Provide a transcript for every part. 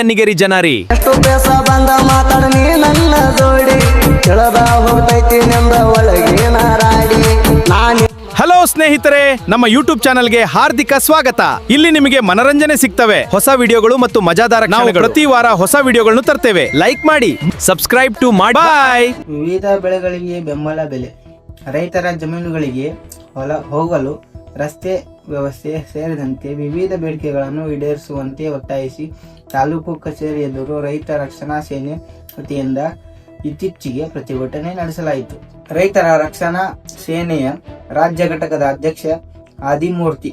ಅನ್ನಿಗೇರಿ ಜನರಿ. ಎಷ್ಟು ಬೇಸ ಬಂದ ಮಾತಾಡನಿ ನನ್ನ ಜೋಡಿ ಕೆಳದ ಹೋಗ್ತೈತಿ ನಿಂದ ಒಳಗೆ ನಾರಾಡಿ ನಾನು. ಹಲೋ ಸ್ನೇಹಿತರೆ, ನಮ್ಮ ಯೂಟ್ಯೂಬ್ ಚಾನೆಲ್ಗೆ ಹಾರ್ದಿಕ ಸ್ವಾಗತ. ಇಲ್ಲಿ ನಿಮಗೆ ಮನರಂಜನೆ ಸಿಗ್ತವೆ, ಹೊಸ ವಿಡಿಯೋಗಳು ಮತ್ತು ಮಜಾದಾರ ನಾವು ಪ್ರತಿ ವಾರ ಹೊಸ ವಿಡಿಯೋಗಳನ್ನು ತರ್ತೇವೆ. ಲೈಕ್ ಮಾಡಿ, ಸಬ್ಸ್ಕ್ರೈಬ್ ಟು ಮಾಡಿ. ಬಾಯ್. ವಿವಿಧ ಬೆಳೆಗಳಿಗೆ ಬೆಂಬಲ ಬೆಲೆ, ರೈತರ ಜಮೀನುಗಳಿಗೆ ಹೋಗಲು ರಸ್ತೆ ವ್ಯವಸ್ಥೆ ಸೇರಿದಂತೆ ವಿವಿಧ ಬೇಡಿಕೆಗಳನ್ನು ಈಡೇರಿಸುವಂತೆ ಒತ್ತಾಯಿಸಿ ತಾಲೂಕು ಕಚೇರಿ ಎದುರು ರೈತ ರಕ್ಷಣಾ ಸೇನೆ ವತಿಯಿಂದ ಇತ್ತೀಚೆಗೆ ಪ್ರತಿಭಟನೆ ನಡೆಸಲಾಯಿತು. ರೈತರ ರಕ್ಷಣಾ ಸೇನೆಯ ರಾಜ್ಯ ಘಟಕದ ಅಧ್ಯಕ್ಷ ಆದಿಮೂರ್ತಿ,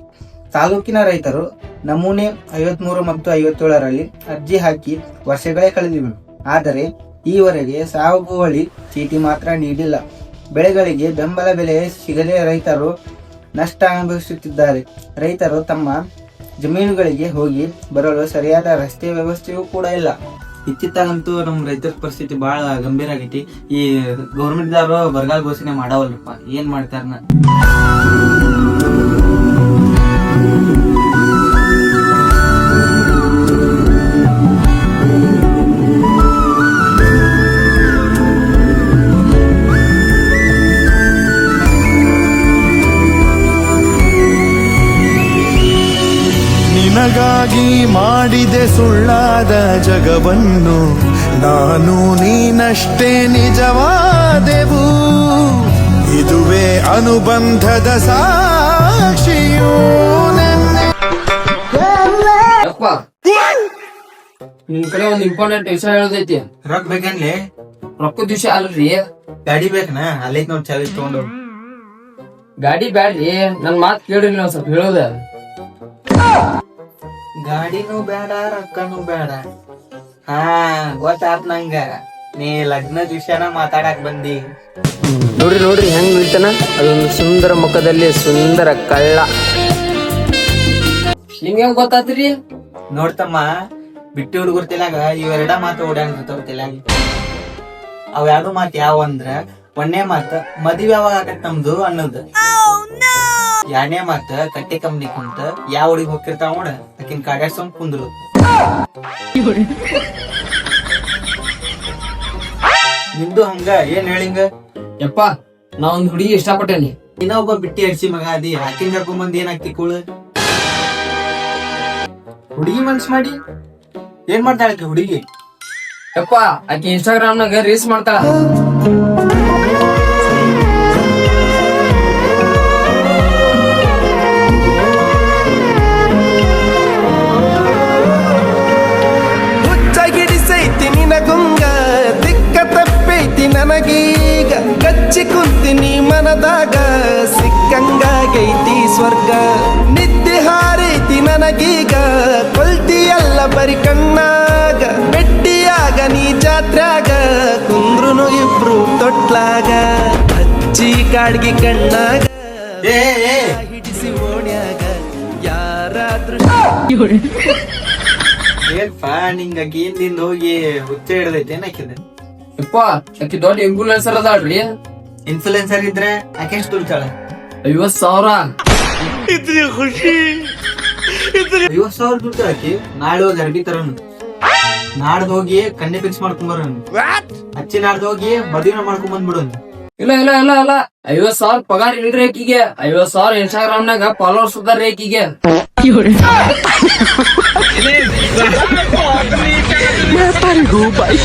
ತಾಲೂಕಿನ ರೈತರು ನಮೂನೆ 53 ಮತ್ತು 57ರಲ್ಲಿ ಅರ್ಜಿ ಹಾಕಿ ವರ್ಷಗಳೇ ಕಳೆದಿವೆ. ಆದರೆ ಈವರೆಗೆ ಸಾಗುವಳಿ ಚೀಟಿ ಮಾತ್ರ ನೀಡಿಲ್ಲ. ಬೆಳೆಗಳಿಗೆ ಬೆಂಬಲ ಬೆಲೆ ಸಿಗದೆ ರೈತರು ನಷ್ಟ ಅನುಭವಿಸುತ್ತಿದ್ದಾರೆ. ರೈತರು ತಮ್ಮ ಜಮೀನುಗಳಿಗೆ ಹೋಗಿ ಬರಲು ಸರಿಯಾದ ರಸ್ತೆ ವ್ಯವಸ್ಥೆಯೂ ಕೂಡ ಇಲ್ಲ. ಇತ್ತಿತ್ತಂತೂ ನಮ್ಮ ರೈತರ ಪರಿಸ್ಥಿತಿ ಬಹಳ ಗಂಭೀರ ಆಗೈತಿ. ಈ ಗೌರ್ಮೆಂಟ್ದವರು ಬರಗಾಲ ಘೋಷಣೆ ಮಾಡವಲ್ರಪ್ಪ, ಏನ್ ಮಾಡ್ತಾರ. ನಿನಗಾಗಿ ಮಾಡಿದೆ ಸುಳ್ಳಾದ ಜಗವನ್ನು, ನಾನು ನೀನಷ್ಟೇ ನಿಜವಾದೆವು. ಇದುವೇ ಅನುಬಂಧದ ಸಾಕ್ಷಿಯೂ. ನಿಮ್ ಕಡೆ ಒಂದ್ ಇಂಪಾರ್ಟೆಂಟ್ ವಿಷಯ ಹೇಳದೈತಿ. ರೊಕ್ಕ ಬೇಕನ್ಲಿ? ರೊಕ್ಕದ ವಿಷಯ ಅಲ್ರಿ. ಗಾಡಿ ಬೇಕನ? ಅಲ್ಲೈತ್ ನೋಡ್ ಚಾವಿಸ್ ತಗೊಂಡು. ಗಾಡಿ ಬ್ಯಾಡ್ರಿ, ನನ್ ಮಾತ್ ಕೇಳ್ರಿ ನಾವ್ ಸ್ವಲ್ಪ ಹೇಳೋದ. ಗಾಡಿನೂ ಬೇಡ ರೊಕ್ಕನೂ ಬೇಡ. ಹಾ ಗೊತ್ತಾತ್ ನಂಗ, ನೀ ಲಗ್ನದ ವಿಷಯನ ಮಾತಾಡಕ್ ಬಂದಿ. ನೋಡ್ರಿ ಹೆಂಗ್ ನಿಲ್ತಾನ, ಅದೊಂದು ಸುಂದರ ಮುಖದಲ್ಲಿ ಸುಂದರ ಕಳ್ಳ. ನಿಮ್ಗೆ ಹೆಂಗ್ ಗೊತ್ತಾತ್ರಿ? ನೋಡ್ತಮ್ಮ, ಬಿಟ್ಟಿ ಹುಡುಗರ ತಲ್ಯಾಗ ಇವೆರಡ ಮಾತು ಓಡಾಡ್ತಾವ ತಲ್ಯಾಗ. ಅವ್ ಮಾತು ಯಾವ ಅಂದ್ರ, ಒಂದೇ ಮಾತ ಮದ್ವಿ ಯಾವಾಗ ಆಕತ್ ನಮ್ದು ಅನ್ನೋದು. ಎರಡನೇ ಮಾತ ಕಟ್ಟಿ ಕಂಪ್ನಿ ಕುಂತ ಯಾವ ಹುಡುಗಿ ಹೋಗಿರ್ತಾವ ನೋಡ, ಆಕಿನ್ ಕಾಡ್ಯಾಡ್ಸೊಂಡ್ ಕುಂದ್ರು. ನಿಂದು ಹಂಗ ಏನ್ ಹೇಳಿಂಗ? ಯಪ್ಪ, ನಾ ಒಂದ್ ಹುಡುಗಿ ಇಷ್ಟಪಟ್ಟೇನಿ. ಇನ್ನೊಬ್ಬ ಬಿಟ್ಟಿ ಅಡ್ಸಿ ಮಗ ಅದಿ, ಆಕಿನ್ ಕರ್ಕೊಂಡ್ ಏನ್ ಆಗ್ತಿ ಕೂಳು? ಹುಡುಗಿ ಮನ್ಸ್ ಮಾಡಿ ಏನ್ ಮಾಡ್ತಾಳ ಹುಡುಗಿ? ಯಪ್ಪ, ಆಕಿ ಇನ್ಸ್ಟಾಗ್ರಾಮ್ ನಾಗ ರೀಲ್ಸ್ ಮಾಡ್ತಾಳ. ನಿನಗುಂಗ ದಿಕ್ಕ ತಪ್ಪೈತಿ ನನಗೀಗ, ಕಚ್ಚಿ ಕುಂತಿನಿ ಮನದಾಗ, ಸಿಕ್ಕಂಗಾಗೈತಿ ಸ್ವರ್ಗ. ನಿದ್ದೆ ಹಾರೈತಿ ನನಗೀಗ, ಕೊಲ್ತಿಯಲ್ಲ ಬರಿ ಕಣ್ಣಾಗ. ಬೆಟ್ಟಿಯಾಗ ನೀ ಜಾತ್ರ್ಯಾಗ, ಕುಂದ್ರುನು ಇಬ್ರು ತೊಟ್ಲಾಗ. ಹಚ್ಚಿ ಕಾಡ್ಗಿ ಕಣ್ಣಾಗ, ಹಿಡಿಸಿ ಓಣ್ಯಾಗ ಯಾರಾದ್ರೂ. ಏನ್ಪ ನಿಂಗಾಗಿ ನಿಂದ ಹೋಗಿ ಹುಚ್ಚ ಹಿಡ್ದೈತೆ ಏನಾಕಿದೆ? ಯಪ್ಪ, ಆಕಿ ದೊಡ್ಡ ಇನ್ಫ್ಲುಯೆನ್ಸರ್ ಅದಾಳ್ರಿ. ಇನ್ಫ್ಲುಯೆನ್ಸರ್ ಇದ್ರೆ ಆಕೆ ಎಷ್ಟು ದುಡ್ತಾಳೆ? 50,000. 50,000 ದುಡ್ತಾಳೆ ಆಕಿ. ನಾಳೆ ಹೋಗಿ ಅರ್ಬಿ ತರೋನು, ನಾಡ್ದು ಹೋಗಿ ಕನ್ನೆ ಫಿಕ್ಸ್ ಮಾಡ್ಕೊಂಡ್ ಬರೋನು, ಹಚ್ಚಿ ನಾಡ್ದು ಹೋಗಿ ಮದುವೆ ಮಾಡ್ಕೊಂಡ್ ಬಂದ್ಬಿಡೋನು. ಇಲ್ಲ 50,000 ಪಗಾರ ಇಲ್ರಿ ಆಕಿಗೆ. 50,000 ಇನ್ಸ್ಟಾಗ್ರಾಮ್ ನಾಗ ಫಾಲೋವರ್ಸ್ ಅದಾರ ಆಕಿಗೆ. मैं पर हूँ भाई।